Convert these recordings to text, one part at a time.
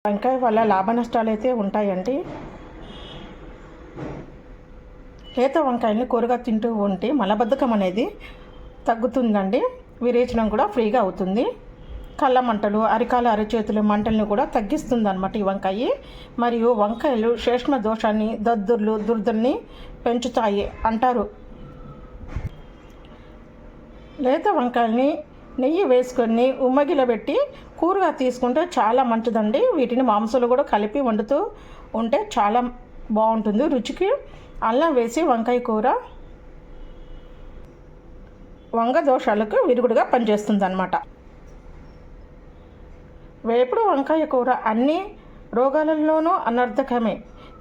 వంకాయ వల్ల లాభ నష్టాలు అయితే ఉంటాయండి. లేత వంకాయని కూరగా తింటూ ఉంటే మలబద్ధకం అనేది తగ్గుతుందండి. విరేచనం కూడా ఫ్రీగా అవుతుంది. కళ్ళ మంటలు, అరికాల అరచేతుల మంటలను కూడా తగ్గిస్తుంది అన్నమాట ఈ వంకాయ. మరియు వంకాయలు శ్లేష్మ దోషాన్ని, దద్దుర్లు, దురదల్ని పెంచుతాయి అంటారు. లేత వంకాయల్ని నెయ్యి వేసుకొని ఉమ్మగిలబెట్టి కూరగా తీసుకుంటే చాలా మంచిదండి. వీటిని మాంసాలు కూడా కలిపి వండుతూ ఉంటే చాలా బాగుంటుంది. రుచికి అల్లం వేసి వంకాయ కూర వంగ దోషాలకు విరుగుడుగా పనిచేస్తుంది అన్నమాట. వేపుడు వంకాయ కూర అన్ని రోగాలలోనూ అనర్థకమే.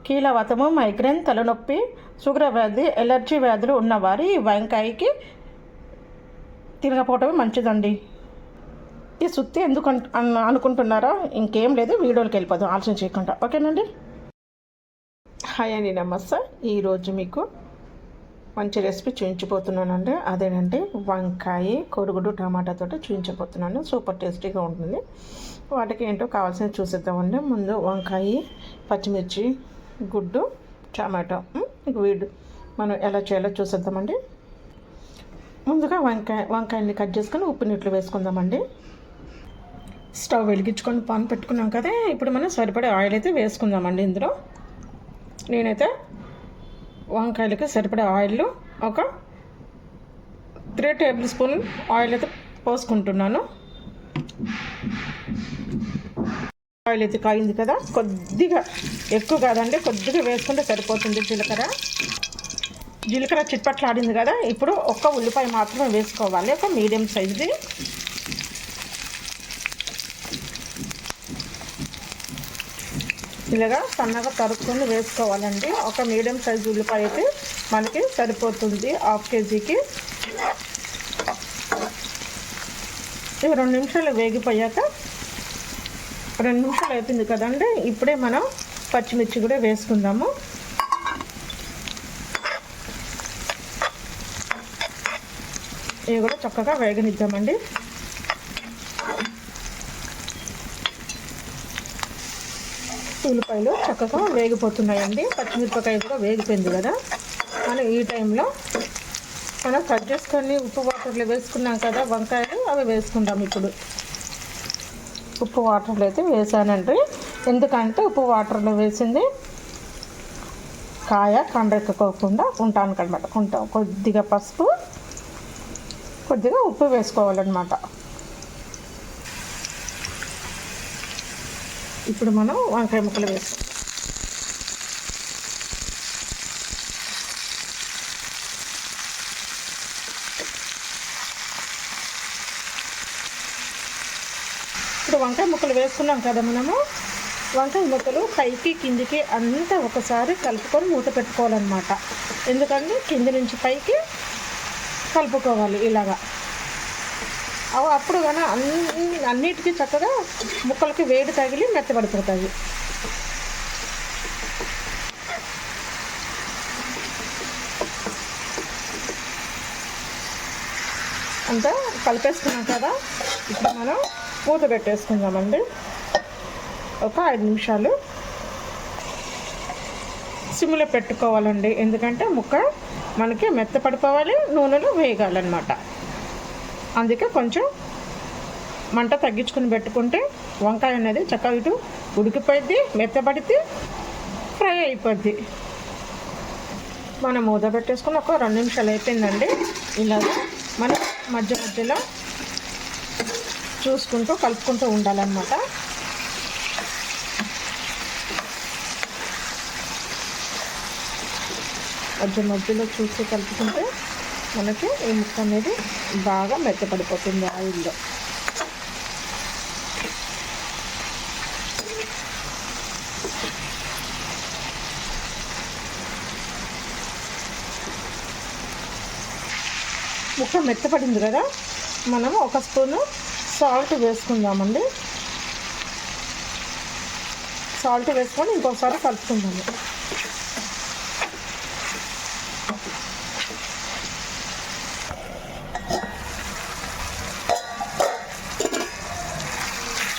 కీలవాతము, మైగ్రేన్, తలనొప్పి, షుగర్ వ్యాధి, ఎలర్జీ వ్యాధులు ఉన్నవారు ఈ వంకాయకి తినకపోవటమే మంచిదండి. ఈ సుత్తి ఎందుకు అనుకుంటున్నారా? ఇంకేం లేదు, వీడియోకి వెళ్ళిపోదాం ఆలోచన చేయకుండా. ఓకేనండి. హాయ్ అండి, నమస్తే. ఈరోజు మీకు మంచి రెసిపీ చూపించబోతున్నానండి. అదేనండి వంకాయ కోడిగుడ్డు టమాటాతో చూపించబోతున్నాను. సూపర్ టేస్టీగా ఉంటుంది. వాటికి ఏంటో కావాల్సినవి చూసేద్దామండి. ముందు వంకాయ, పచ్చిమిర్చి, గుడ్డు, టమాటో, వీడు మనం ఎలా చేయాలో చూసేద్దామండి. ముందుగా వంకాయని కట్ చేసుకొని ఉప్పు నీళ్ళు వేసుకుందామండి. స్టవ్ వెలిగించుకొని పాన్ పెట్టుకున్నాం కదా. ఇప్పుడు మనం సరిపడే ఆయిల్ అయితే వేసుకుందామండి. ఇందులో నేనైతే వంకాయలకి సరిపడే ఆయిల్ ఒక 3 టేబుల్ స్పూన్ ఆయిల్ అయితే పోసుకుంటున్నాను. ఆయిల్ అయితే కాగింది కదా, కొద్దిగా ఎక్కువ కాదండి, కొద్దిగా వేసుకుంటే సరిపోతుంది. జీలకర్ర చిట్పట్లాడింది కదా. ఇప్పుడు ఒక్క ఉల్లిపాయ మాత్రమే వేసుకోవాలి, ఒక మీడియం సైజుది. ఇలాగా సన్నగా తరుక్కొని వేసుకోవాలండి. ఒక మీడియం సైజు ఉల్లిపాయ అయితే మనకి సరిపోతుంది 1/2 కేజీకి. ఇవి 2 నిమిషాలు వేగిపోయాక, 2 నిమిషాలు అవుతుంది కదండి, ఇప్పుడే మనం పచ్చిమిర్చి కూడా వేసుకుందాము. ఇవి కూడా చక్కగా వేగనిద్దామండి. ఉల్లిపాయలు చక్కగా వేగిపోతున్నాయండి. పచ్చిమిరపకాయ కూడా వేగిపోయింది కదా. మనం ఈ టైంలో మనం కట్ చేసుకొని ఉప్పు వాటర్లో వేసుకున్నాం కదా వంకాయలు, అవి వేసుకుందాం. ఇప్పుడు ఉప్పు వాటర్లో అయితే వేసానండి. ఎందుకంటే ఉప్పు వాటర్లో వేసింది కాయ కండ్రెక్కకోకుండా ఉంటాను అనమాట. కొద్దిగా పసుపు, కొద్దిగా ఉప్పు వేసుకోవాలన్నమాట. ఇప్పుడు మనం వంకాయ ముక్కలు వేస్తాం. ఇప్పుడు వంకాయ ముక్కలు వేసుకున్నాం కదా మనము. వంకాయ ముక్కలు పైకి కిందికి అంతా ఒకసారి కలుపుకొని మూత పెట్టుకోవాలన్నమాట. ఎందుకంటే కింది నుంచి పైకి కలుపుకోవాలి ఇలాగా. అప్పుడు కానీ అన్నిటికీ చక్కగా ముక్కలకి వేడి తగిలి మెత్తబడిపోతాయి. అంతా కలిపేసుకున్నాం కదా. ఇప్పుడు మనం మూత పెట్టేసుకుందామండి. ఒక 5 నిమిషాలు సిమ్లో పెట్టుకోవాలండి. ఎందుకంటే ముక్క మనకి మెత్తపడిపోవాలి, నూనెలో వేగాలన్నమాట. అందుకే కొంచెం మంట తగ్గించుకొని పెట్టుకుంటే వంకాయ అనేది చక్కగా ఇటు ఉడికిపోద్ది, మెత్తబడితే ఫ్రై అయిపోద్ది. మనం మూత పెట్టేసుకుని ఒక 2 నిమిషాలు అయిపోయిందండి. ఇలాగ మనం మధ్యలో చూసుకుంటూ కలుపుకుంటూ ఉండాలన్నమాట. మధ్యలో చూసి కలుపుకుంటే మనకి ఈ ముక్క అనేది బాగా మెత్తపడిపోతుంది ఆయిల్లో. ముక్క మెత్తపడింది కదా, మనం 1 స్పూను సాల్ట్ వేసుకుందామండి. సాల్ట్ వేసుకొని ఇంకోసారి కలుపుకుందాము.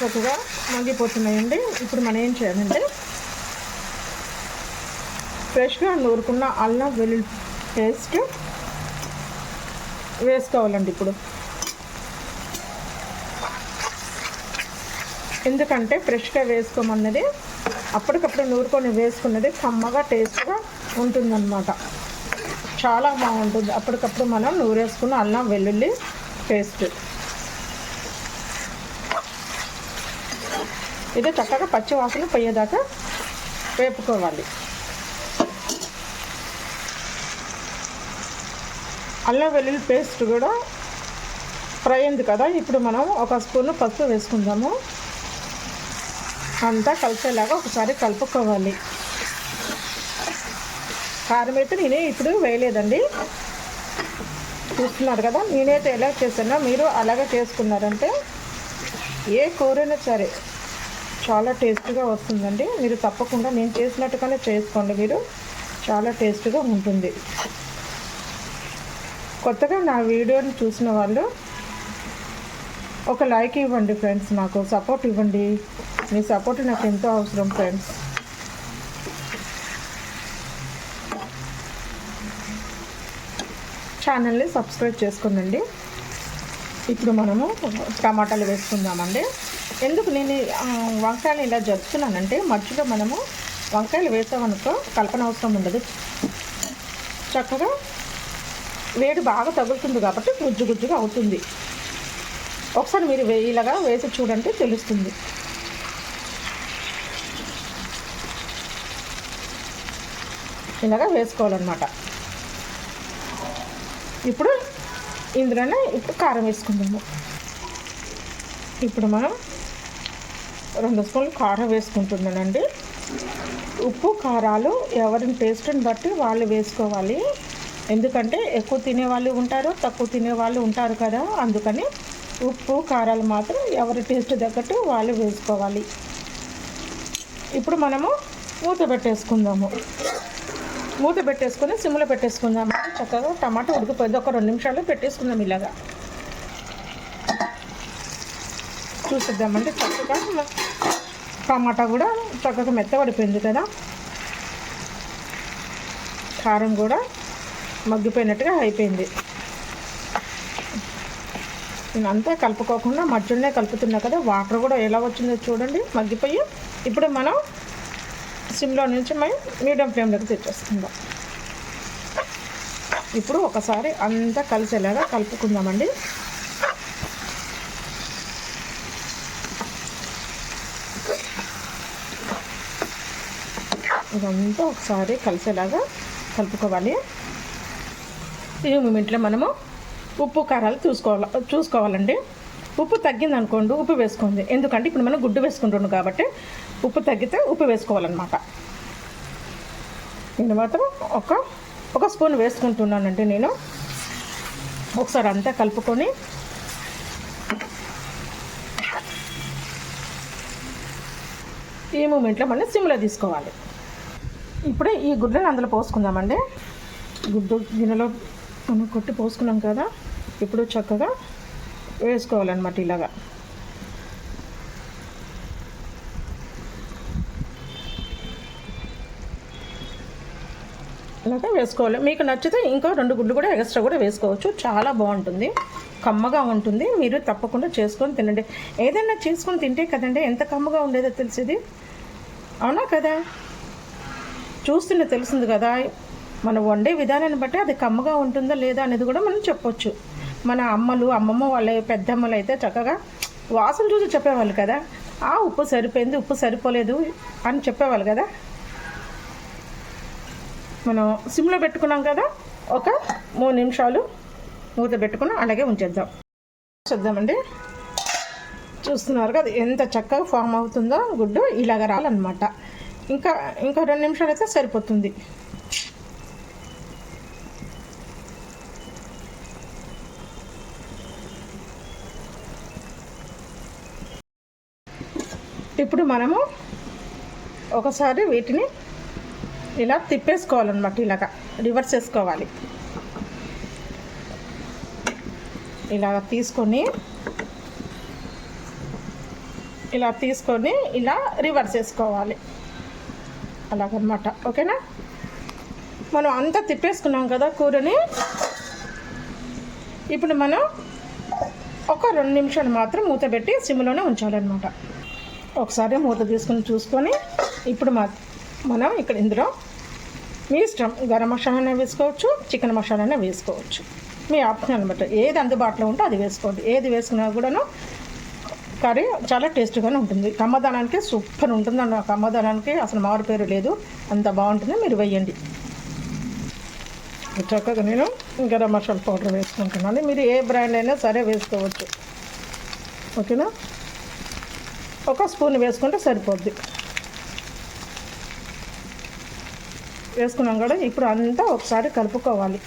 చక్కగా మగ్గిపోతున్నాయండి. ఇప్పుడు మనం ఏం చేయాలంటే ఫ్రెష్గా నూరుకున్న అల్లం వెల్లుల్లి పేస్ట్ వేసుకోవాలండి. ఇప్పుడు ఎందుకంటే ఫ్రెష్గా వేసుకోమన్నది అప్పటికప్పుడు నూరుకొని వేసుకున్నది కమ్మగా టేస్ట్గా ఉంటుందన్నమాట. చాలా బాగుంటుంది అప్పటికప్పుడు మనం నూరేసుకున్న అల్లం వెల్లుల్లి పేస్ట్. ఇది చక్కగా పచ్చి వాసన పోయేదాకా వేపుకోవాలి. అల్లం వెల్లుల్లి పేస్ట్ కూడా ఫ్రై అయింది కదా. ఇప్పుడు మనం ఒక స్పూన్ పసుపు వేసుకుందాము. అంతా కలిసేలాగా ఒకసారి కలుపుకోవాలి. కారం అయితే నేనే ఇప్పుడు వేయలేదండి, చూస్తున్నారు కదా. నేనైతే ఎలా చేశానో మీరు అలాగే చేసుకున్నారంటే ఏ కూరైనా సరే చాలా టేస్ట్గా వస్తుందండి. మీరు తప్పకుండా నేను చేసినట్టుగానే చేసుకోండి, మీరు చాలా టేస్ట్గా ఉంటుంది. కొత్తగా నా వీడియోని చూసిన వాళ్ళు ఒక లైక్ ఇవ్వండి ఫ్రెండ్స్, నాకు సపోర్ట్ ఇవ్వండి. మీ సపోర్ట్ నాకు ఎంతో అవసరం ఫ్రెండ్స్. ఛానల్ని సబ్స్క్రైబ్ చేసుకోండి. ఇప్పుడు మనము టమాటాలు వేసుకుందామండి. ఎందుకు నేను వంకాయలు ఇలా జరుపుతున్నానంటే మధ్యలో మనము వంకాయలు వేసామనుకో కలపన అవసరం ఉండదు. చక్కగా వేడి బాగా తగులుతుంది కాబట్టి గుజ్జు గుజ్జుగా అవుతుంది. ఒకసారి మీరు ఇలాగా వేసి చూడండి తెలుస్తుంది. ఇలాగా వేసుకోవాలన్నమాట. ఇప్పుడు ఇందులోనే ఇప్పుడు కారం వేసుకుందాము. ఇప్పుడు మనం 2 స్పూన్లు కారం వేసుకుంటున్నానండి. ఉప్పు కారాలు ఎవరి టేస్ట్ని బట్టి వాళ్ళు వేసుకోవాలి. ఎందుకంటే ఎక్కువ తినేవాళ్ళు ఉంటారు, తక్కువ తినేవాళ్ళు ఉంటారు కదా. అందుకని ఉప్పు కారాలు మాత్రం ఎవరి టేస్ట్ తగ్గట్టు వాళ్ళు వేసుకోవాలి. ఇప్పుడు మనము మూత పెట్టేసుకుందాము. మూత పెట్టేసుకొని సిమ్లో పెట్టేసుకుందాము. చక్కగా టమాటా ఉడికిపోయింది. ఒక 2 నిమిషాలు పెట్టేసుకుందాం. ఇలాగా చూసిద్దామంటే చక్కగా టమాటా కూడా చక్కగా మెత్తబడిపోయింది కదా. కారం కూడా మగ్గిపోయినట్టుగా అయిపోయింది. నేను అంతా కలుపుకోకుండా మధ్యలోనే కలుపుతున్నా కదా. వాటర్ కూడా ఎలా వచ్చిందో చూడండి మగ్గిపోయి. ఇప్పుడు మనం సిమ్లో నుంచి మనం మీడియం ఫ్లేమ్లోకి తెచ్చేసుకుందాం. ఇప్పుడు ఒకసారి అంతా కలిసేలాగా కలుపుకుందామండి. ఇదంతా ఒకసారి కలిసేలాగా కలుపుకోవాలి. ఈ మూమెంట్లో మనము ఉప్పు కారాలు చూసుకోవాలండి. ఉప్పు తగ్గింది అనుకోండి ఉప్పు వేసుకోండి. ఎందుకంటే ఇప్పుడు మనం గుడ్డు వేసుకుంటున్నాం కాబట్టి ఉప్పు తగ్గితే ఉప్పు వేసుకోవాలన్నమాట. నేను మాత్రం ఒక స్పూన్ వేసుకుంటున్నానండి. నేను ఒకసారి అంతా కలుపుకొని ఈ మూమెంట్లో మనం సిమ్లో తీసుకోవాలి. ఇప్పుడే ఈ గుడ్లను అందులో పోసుకుందామండి. గుడ్డు గిన్నెలో మనం కొట్టి పోసుకున్నాం కదా. ఇప్పుడు చక్కగా వేసుకోవాలన్నమాట. ఇలాగా వేసుకోవాలి. మీకు నచ్చితే ఇంకో 2 గుడ్లు కూడా ఎక్స్ట్రా కూడా వేసుకోవచ్చు. చాలా బాగుంటుంది, కమ్మగా ఉంటుంది. మీరు తప్పకుండా చేసుకొని తినండి. ఏదైనా చేసుకొని తింటే కదండి ఎంత కమ్మగా ఉండేదో తెలిసేది. అవునా కదా, చూస్తూనే తెలుస్తుంది కదా. మనం వండే విధానాన్ని బట్టి అది కమ్మగా ఉంటుందా లేదా అనేది కూడా మనం చెప్పొచ్చు. మన అమ్మమ్మ వాళ్ళ పెద్దమ్మలు అయితే చక్కగా వాసన చూసి చెప్పేవాళ్ళు కదా. ఉప్పు సరిపోయింది, ఉప్పు సరిపోలేదు అని చెప్పేవాళ్ళు కదా. మనం సిమ్లో పెట్టుకున్నాం కదా. ఒక 3 నిమిషాలు మూత పెట్టుకుని అలాగే ఉంచేద్దామండి. చూస్తున్నారు కదా ఎంత చక్కగా ఫామ్ అవుతుందో గుడ్డు. ఇలాగ రాలన్నమాట. ఇంకా 2 నిమిషాలు అయితే సరిపోతుంది. ఇప్పుడు మనము ఒకసారి వీటిని ఇలా తిప్పేసుకోవాలన్నమాట. ఇలాగ రివర్స్ వేసుకోవాలి. ఇలాగ తీసుకొని ఇలా తీసుకొని ఇలా రివర్స్ వేసుకోవాలి, అలాగనమాట. ఓకేనా? మనం అంతా తిప్పేసుకున్నాం కదా కూరని. ఇప్పుడు మనం ఒక 2 నిమిషాలు మాత్రం మూత పెట్టి సిమ్లోనే ఉంచాలన్నమాట. ఒకసారి మూత తీసుకుని చూసుకొని ఇప్పుడు మనం ఇక్కడ ఇందులో మీ ఇష్టం, గరం మసాలానే వేసుకోవచ్చు, చికెన్ మసాలానే వేసుకోవచ్చు, మీ ఆప్షన్ అనమాట. ఏది అందుబాటులో ఉంటే అది వేసుకోండి. ఏది వేసుకున్నా కూడాను కర్రీ చాలా టేస్ట్గానే ఉంటుంది. కమ్మదనానికి సూపర్ ఉంటుంది. ఆ కమ్మదనానికి అసలు మారు పేరు లేదు, అంత బాగుంటుంది. మీరు వేయండి. చక్కగా నేను గరం మసాలా పౌడర్ వేసుకుంటున్నాను. మీరు ఏ బ్రాండ్ అయినా సరే వేసుకోవచ్చు. ఓకేనా? 1 స్పూన్ వేసుకుంటే సరిపోద్ది. వేసుకున్నాం కూడా ఇప్పుడు అంతా ఒకసారి కలుపుకోవాలి.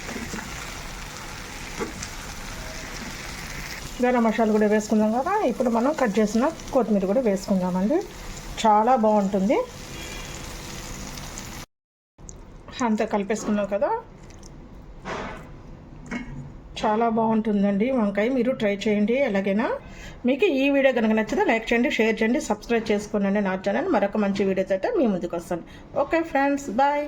గరం మసాలా కూడా వేసుకుందాం కదా. ఇప్పుడు మనం కట్ చేసిన కొత్తిమీర కూడా వేసుకుందామండి. చాలా బాగుంటుంది. అంతా కలిపేసుకున్నాం కదా, చాలా బాగుంటుందండి వంకాయ. మీరు ట్రై చేయండి ఎలాగైనా. మీకు ఈ వీడియో కనుక నచ్చితే లైక్ చేయండి, షేర్ చేయండి, సబ్స్క్రైబ్ చేసుకోండి నా ఛానల్. మరొక మంచి వీడియోతో అయితే మీ ముందుకు వస్తాను. Okay friends, bye.